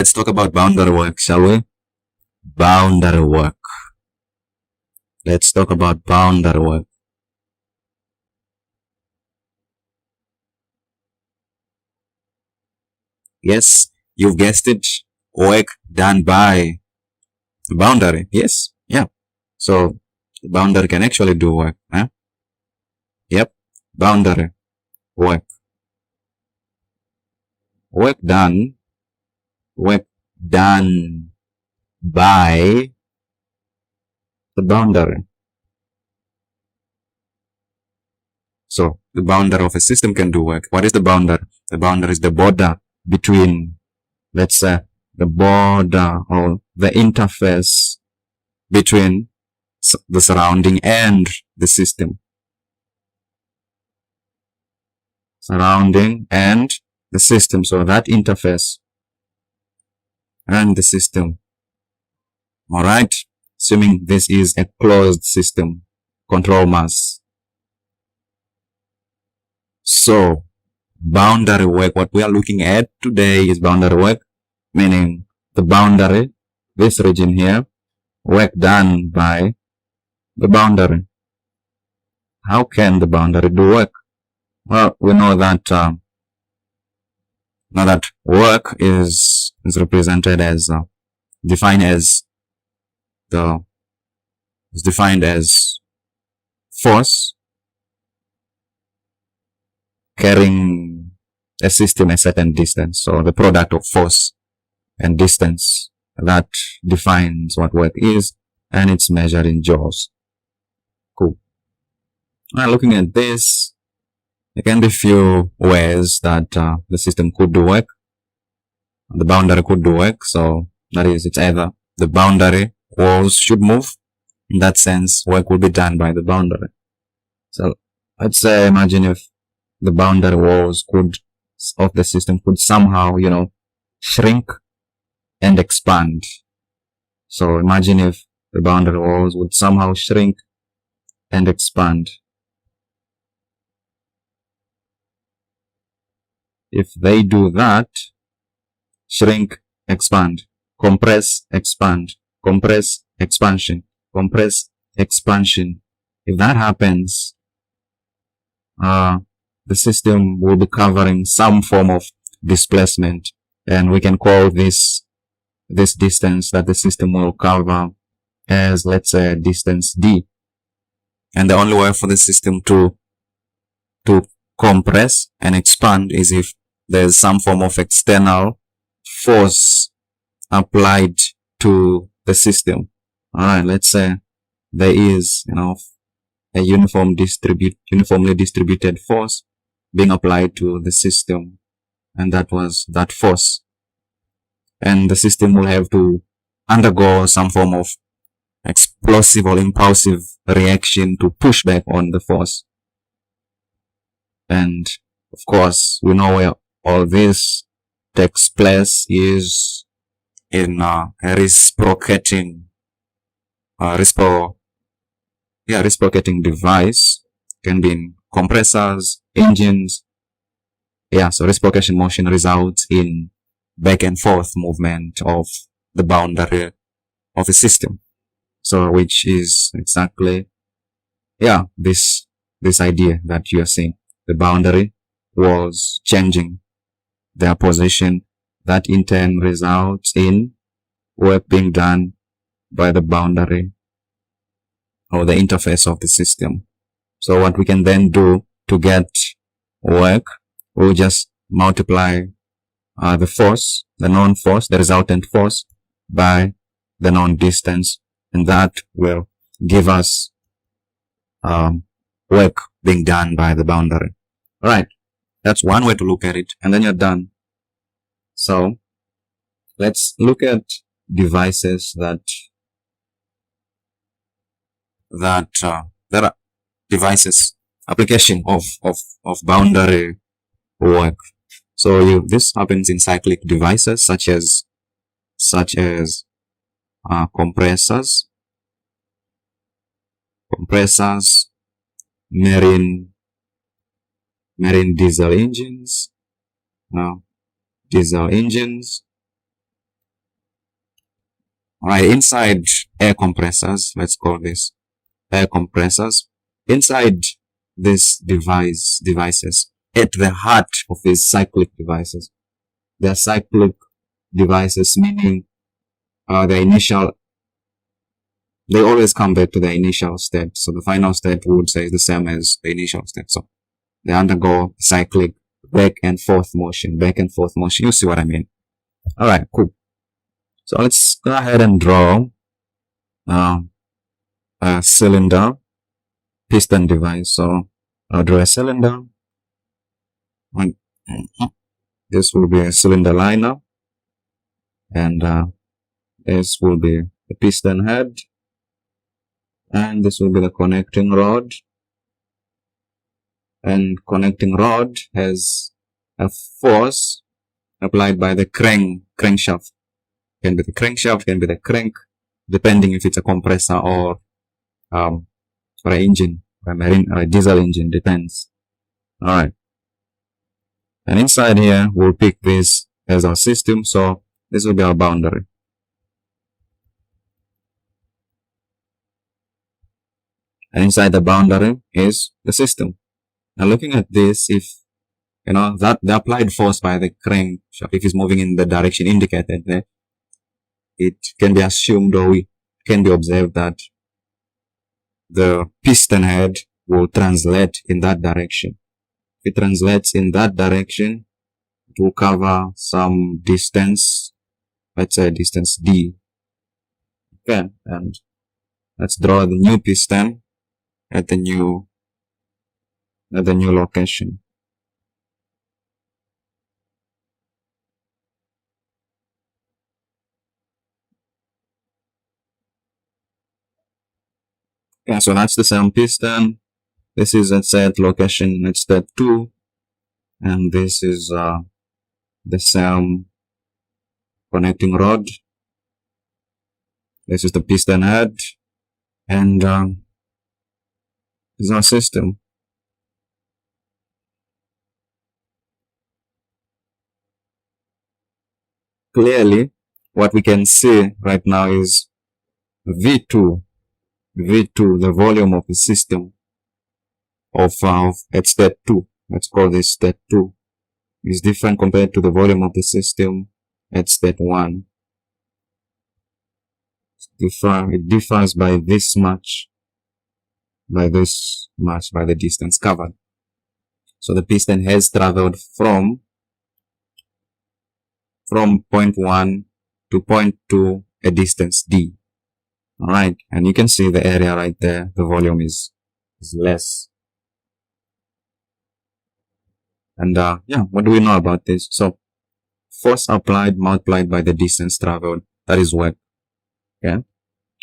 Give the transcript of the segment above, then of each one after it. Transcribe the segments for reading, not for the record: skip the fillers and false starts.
Let's talk about boundary work, shall we? Boundary work. Let's talk about boundary work. Yes, you've guessed it. Work done by boundary. Yes, yeah. So boundary can actually do work. Huh? Yep, boundary work. Work done by the boundary. So the boundary of a system can do work. What is the boundary? The boundary is the border between, let's say, the border or the interface between the surrounding and the system. Surrounding and the system. So that interface and the system. All right. Assuming this is a closed system, control mass. So boundary work, what we are looking at today is boundary work, meaning the boundary, this region here, work done by the boundary. How can the boundary do work? Well, we know that work is represented as defined as force carrying a system a certain distance. So the product of force and distance, that defines what work is, and it's measured in joules. Cool. Now looking at this, there can be few ways that the system could do work. The boundary could do work. So that is, it's either the boundary walls should move. In that sense, work will be done by the boundary. So let's say, imagine if the boundary walls of the system could somehow, shrink and expand. So imagine if the boundary walls would somehow shrink and expand. If they do that, shrink, expand, compress, expand, compress, expansion, compress, expansion. If that happens, the system will be covering some form of displacement, and we can call this distance that the system will cover as, let's say, distance d. And the only way for the system to compress and expand is if there's some form of external force applied to the system. All right, let's say there is, a uniformly distributed force being applied to the system, and that was that force. And the system will have to undergo some form of explosive or impulsive reaction to push back on the force. And of course, we know where all this takes place is in a reciprocating device. Can be in compressors, engines. So reciprocation motion results in back and forth movement of the boundary of a system. So which is exactly, this idea that you are seeing. The boundary was changing their position. That in turn results in work being done by the boundary or the interface of the system. So what we can then do to get work, we'll just multiply the force, the known force, the resultant force, by the known distance, and that will give us work being done by the boundary. Alright, that's one way to look at it, and then you're done. So let's look at devices that there are devices, application of boundary work. So this happens in cyclic devices such as compressors, marine diesel engines, Alright, inside air compressors, let's call this air compressors. Inside these devices, at the heart of these cyclic devices, they are cyclic devices, meaning they always come back to the initial state. So the final state we would say is the same as the initial state. So they undergo cyclic back and forth motion. You see what I mean? Alright, cool. So let's go ahead and draw a cylinder piston device. So I'll draw a cylinder. This will be a cylinder liner, and this will be the piston head, and this will be the connecting rod. And connecting rod has a force applied by the crankshaft. Can be the crankshaft, can be the crank, depending if it's a compressor or an engine, or a marine or a diesel engine, depends. Alright. And inside here, we'll pick this as our system. So this will be our boundary. And inside the boundary is the system. Now looking at this, if that the applied force by the crankshaft, if it's moving in the direction indicated there, it can be assumed, or we can be observed, that the piston head will translate in that direction. If it translates in that direction, it will cover some distance, let's say distance D. Okay, and let's draw the new piston at the new location. Okay, so that's the same piston. This is at set location at step 2, and this is the same connecting rod. This is the piston head, and this is our system. Clearly, what we can see right now is V2, the volume of the system of at step 2. Let's call this step 2. Is different compared to the volume of the system at step 1. It differs by this much, by the distance covered. So the piston has traveled from point 1 to point 2, a distance D. Alright, and you can see the area right there, the volume is less. And yeah, what do we know about this? So force applied multiplied by the distance traveled, that is work. Okay,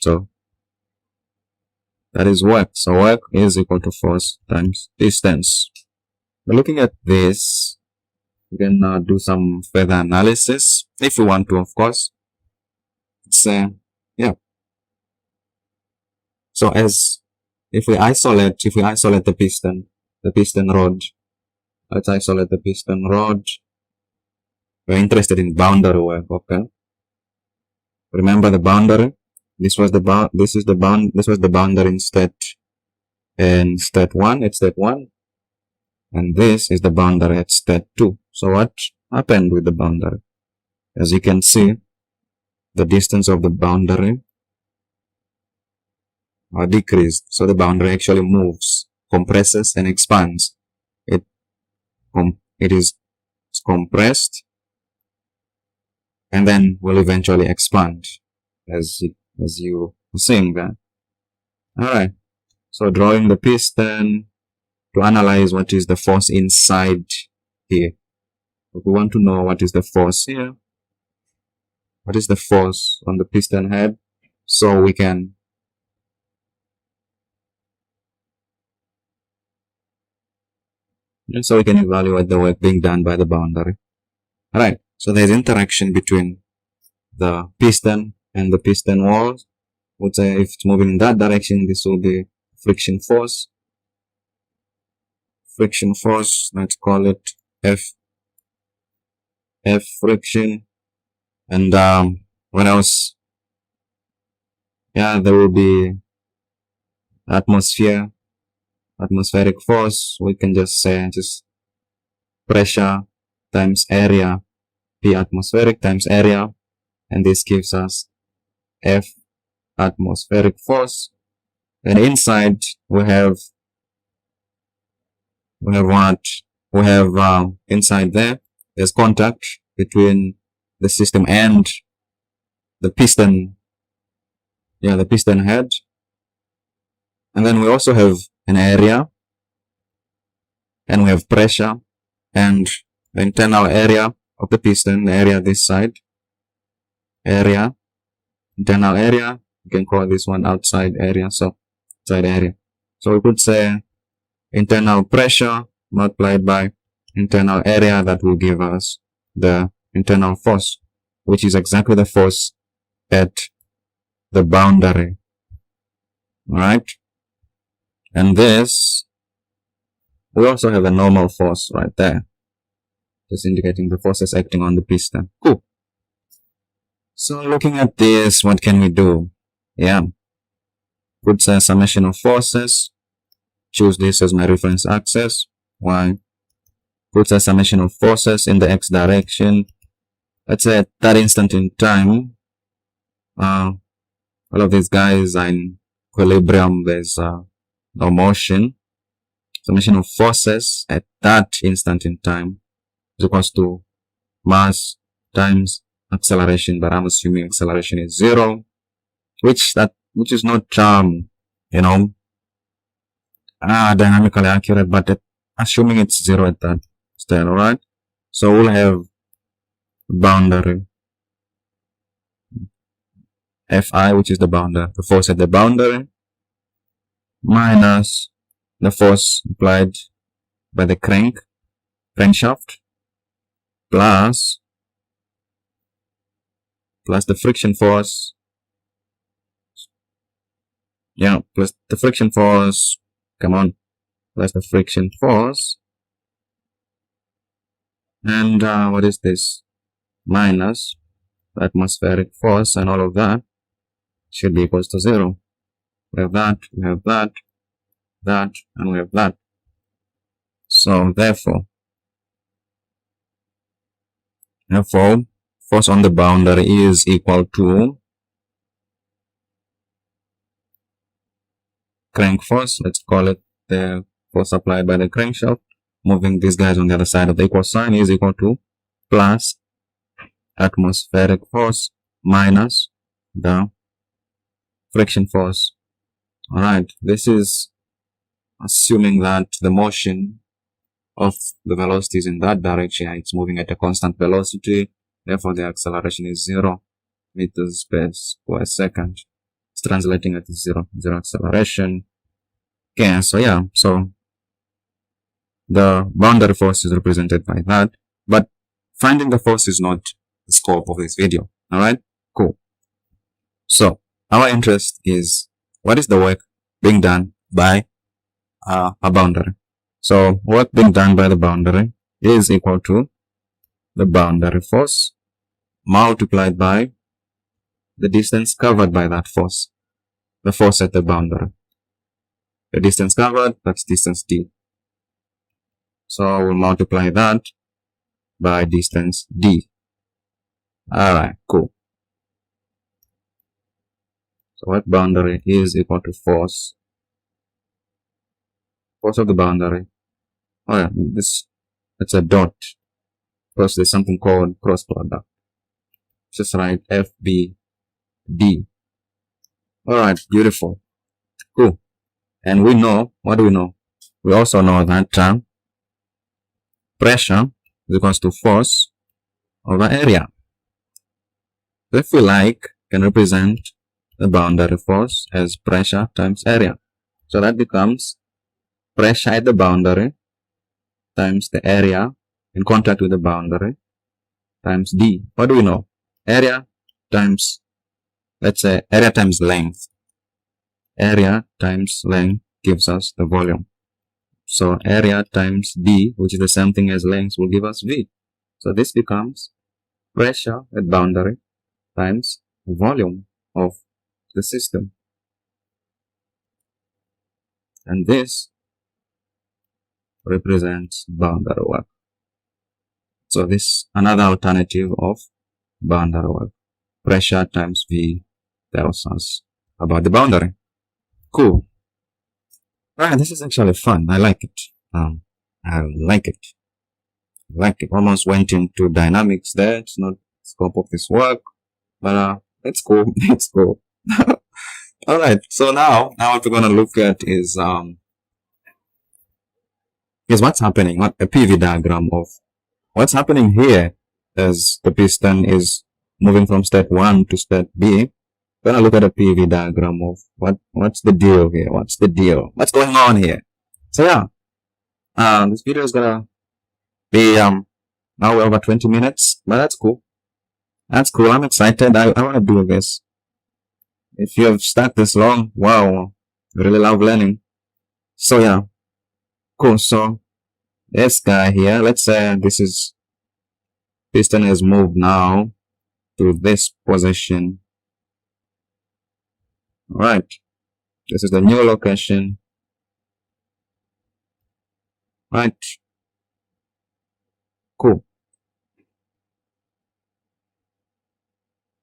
so that is work. So work is equal to force times distance. But looking at this, we can do some further analysis if we want to, of course. It's yeah. So if we isolate the piston rod, let's isolate the piston rod. We're interested in boundary work, okay? Remember the boundary? This was the boundary in state 1, at state 1. And this is the boundary at state 2. So what happened with the boundary? As you can see, the distance of the boundary are decreased. So the boundary actually moves, compresses and expands. It is compressed and then will eventually expand, as you are seeing that. Alright, so drawing the piston to analyze what is the force inside here. If we want to know what is the force here, what is the force on the piston head, so we can evaluate the work being done by the boundary. Alright, so there's interaction between the piston and the piston walls. Would say if it's moving in that direction, this will be friction force. Friction force, let's call it F friction. And what else? Yeah, there will be atmospheric force. We can just say pressure times area, P atmospheric times area, and this gives us F atmospheric force. And inside we have what? We have inside there's contact between the system and the piston. Yeah, the piston head. And then we also have an area, and we have pressure, and the internal area of the piston, the area this side, internal area, you can call this one outside area, so outside area. So we could say internal pressure multiplied by internal area, that will give us the internal force, which is exactly the force at the boundary. Alright? And this, we also have a normal force right there, just indicating the forces acting on the piston. Cool. So looking at this, what can we do? Yeah. Could say summation of forces. Choose this as my reference axis. Y. Could say summation of forces in the x direction. Let's say at that instant in time, all of these guys are in equilibrium. There's no motion. Summation of forces at that instant in time is equals to mass times acceleration, but I'm assuming acceleration is 0, which is not dynamically accurate, but assuming it's 0 at that state. Alright, so we'll have boundary Fi, which is the force at the boundary, minus the force applied by the crankshaft, plus the friction force. Yeah, plus the friction force. Come on, plus the friction force. And what is this? Minus the atmospheric force, and all of that should be equals to 0. We have that, we have that, and we have that. So therefore, force on the boundary is equal to crank force. Let's call it the force applied by the crankshaft, moving these guys on the other side of the equal sign, is equal to plus atmospheric force minus the friction force. Alright, this is assuming that the motion of the velocity is in that direction. It's moving at a constant velocity, therefore the acceleration is 0 meters per square second. It's translating at zero acceleration. Okay, so yeah, so the boundary force is represented by that, but finding the force is not the scope of this video. Alright, cool. So our interest is, what is the work being done by a boundary? So work being done by the boundary is equal to the boundary force multiplied by the distance covered by that force, the force at the boundary. The distance covered, that's distance d. So we'll multiply that by distance d. Alright, cool. So what boundary is equal to force of the boundary. Oh yeah, it's a dot, because there's something called cross product. Just write FBD. Alright, beautiful. Cool. And we know, what do we know? We also know that pressure is equals to force over area. So if we like, can represent the boundary force as pressure times area. So that becomes pressure at the boundary times the area in contact with the boundary times d. What do we know? Area times, let's say, area times length. Area times length gives us the volume. So area times d, which is the same thing as length, will give us v. So this becomes pressure at boundary times volume of the system. And this represents boundary work. So this another alternative of boundary work. Pressure times V tells us about the boundary. Cool. Right, this is actually fun. I like it. I like it. Almost went into dynamics there. It's not scope of this work, but it's cool. It's cool. All right. So now what we're gonna look at is what's happening. What a PV diagram of what's happening here as the piston is moving from state 1 to state B. We're gonna look at a PV diagram of what's the deal here. What's the deal? What's going on here? So yeah, this video is gonna be now we're over 20 minutes, but that's cool. That's cool. I'm excited. I want to do this. If you have stuck this long, wow, I really love learning. So yeah, cool. So this guy here, let's say this is piston has moved now to this position. All right, this is the new location. Right. Cool.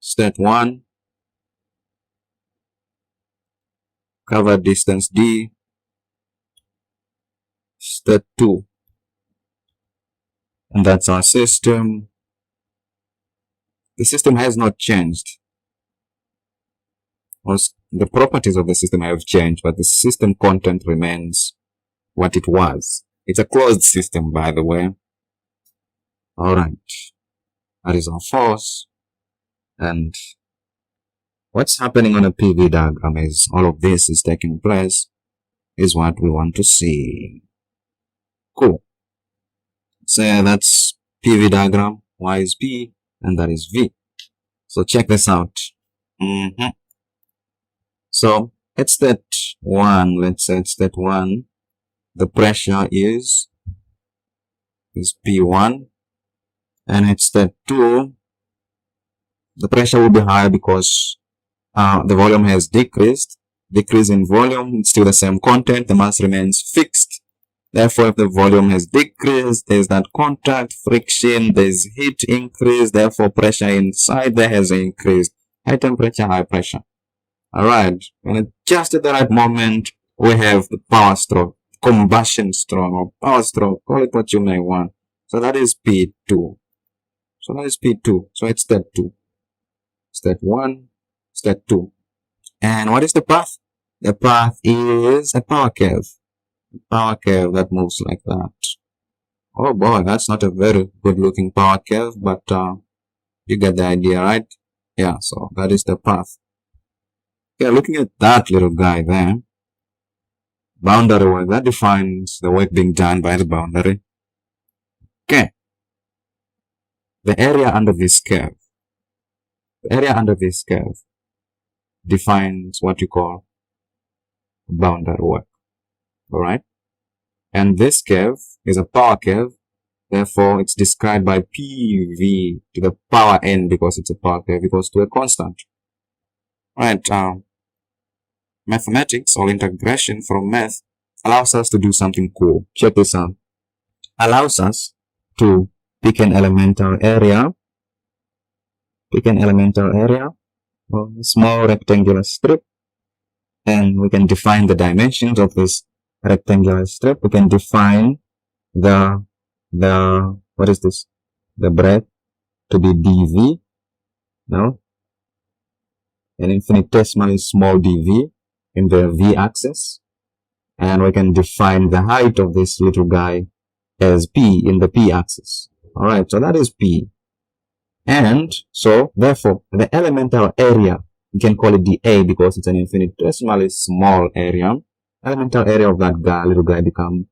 State 1. Cover distance D. State 2. And that's our system. The system has not changed. The properties of the system have changed, but the system content remains what it was. It's a closed system, by the way. Alright. That is our force. And what's happening on a PV diagram is all of this is taking place is what we want to see. Cool. So that's PV diagram. Y is P and that is V. So check this out. So it's state 1. Let's say it's state 1. The pressure is P1. And it's state 2. The pressure will be higher because the volume has decreased. Decrease in volume, it's still the same content. The mass remains fixed. Therefore, if the volume has decreased, there's that contact friction, there's heat increase. Therefore, pressure inside there has increased. High temperature, high pressure. Alright, and just at the right moment, we have the power stroke, combustion stroke, or power stroke, call it what you may want. So that is P2. So that is P2. So it's step 2. Step 1, step 2. And what is the path? The path is a power curve. A power curve that moves like that. Oh boy, that's not a very good looking power curve, but you get the idea, right? Yeah, so that is the path. Okay, looking at that little guy there, boundary work, that defines the work being done by the boundary. Okay. The area under this curve. The area under this curve defines what you call boundary work. Alright? And this curve is a power curve. Therefore, it's described by PV to the power n because it's a power curve equals to a constant. Right? Mathematics or integration from math allows us to do something cool. Check this out. Allows us to pick an elemental area. Pick an elemental area or a small rectangular strip. And we can define the dimensions of this rectangular strip. We can define the what is this? The breadth to be dv. No? An infinitesimally small dv in the v-axis. And we can define the height of this little guy as p in the p-axis. Alright, so that is p. And so, therefore, the elemental area, we can call it dA because it's an infinitesimally small area. Elemental area of that guy, little guy, become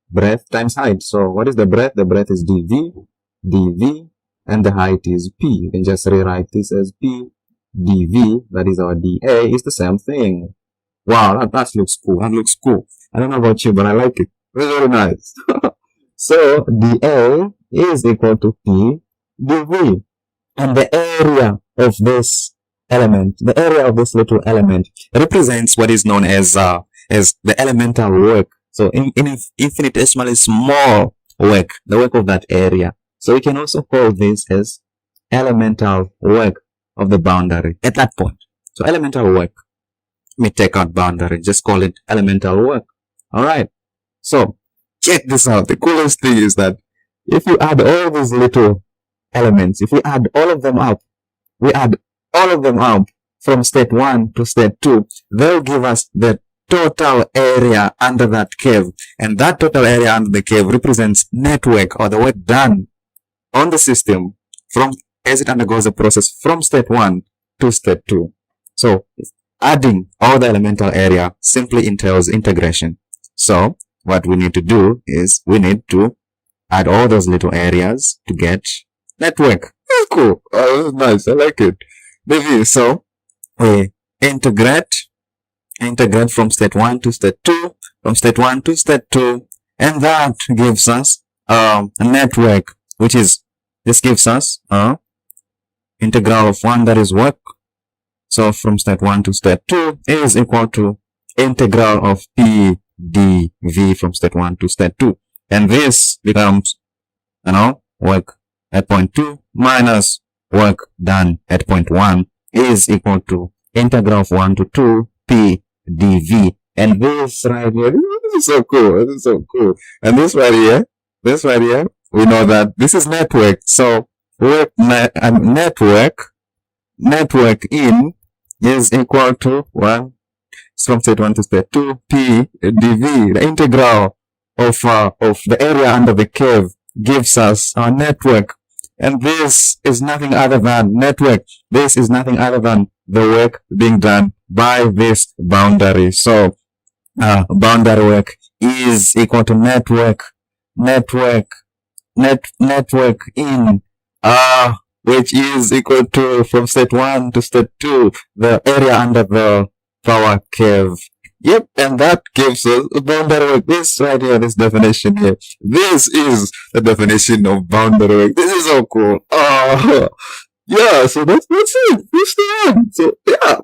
breadth times height. So what is the breadth? The breadth is dv, and the height is p. You can just rewrite this as p dv, that is our dA, is the same thing. Wow, that looks cool. That looks cool. I don't know about you, but I like it. Very, very nice. So dA is equal to p dv. And the area of this element, the area of this little element represents what is known as the elemental work. So in infinitesimally small work, the work of that area. So we can also call this as elemental work of the boundary at that point. So elemental work. Let me take out boundary, just call it elemental work. Alright. So check this out. The coolest thing is that if you add all these little elements, if we add all of them up, from state 1 to state 2, they'll give us the total area under that curve. And that total area under the curve represents net work, or the work done on the system as it undergoes a process from state 1 to state 2. So adding all the elemental area simply entails integration. So what we need to do is we need to add all those little areas to get net work. That's cool. Oh, that's nice. I like it. Maybe so we integrate from state 1 to state 2, from state 1 to state 2, and that gives us a network, which is, this gives us integral of 1, that is work. So from state 1 to state 2 is equal to integral of P dV from state 1 to state 2. And this becomes, work at point 2 minus work done at point 1 is equal to integral of 1 to 2 P dV. And this right here, this is so cool. This is so cool. And this right here, we know that this is network. So network in is equal to 1 from state 1 to state 2 P dV. The integral of the area under the curve gives us our network. And this is nothing other than network. This is nothing other than the work being done by this boundary. So boundary work is equal to network in which is equal to from state 1 to state 2 the area under the power curve. Yep, and that gives us boundary work. This right here, this definition here. This is the definition of boundary work. This is so cool. Yeah, so that's it. That's the end. So yeah,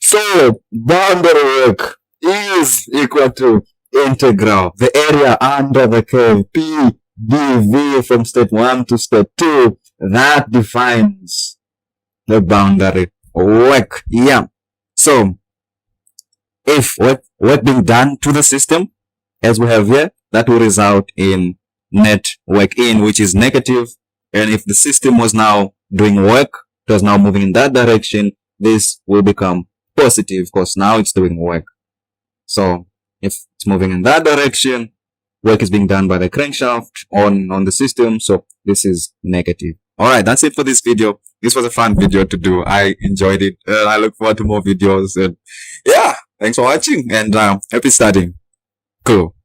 so boundary work is equal to integral the area under the curve P dV from state 1 to state 2. That defines the boundary work. Yeah. So if work being done to the system, as we have here, that will result in net work in, which is negative. And if the system was now doing work, it was now moving in that direction, this will become positive because now it's doing work. So if it's moving in that direction, work is being done by the crankshaft on the system. So this is negative. Alright, that's it for this video. This was a fun video to do. I enjoyed it. I look forward to more videos. And yeah, thanks for watching and happy studying. Cool.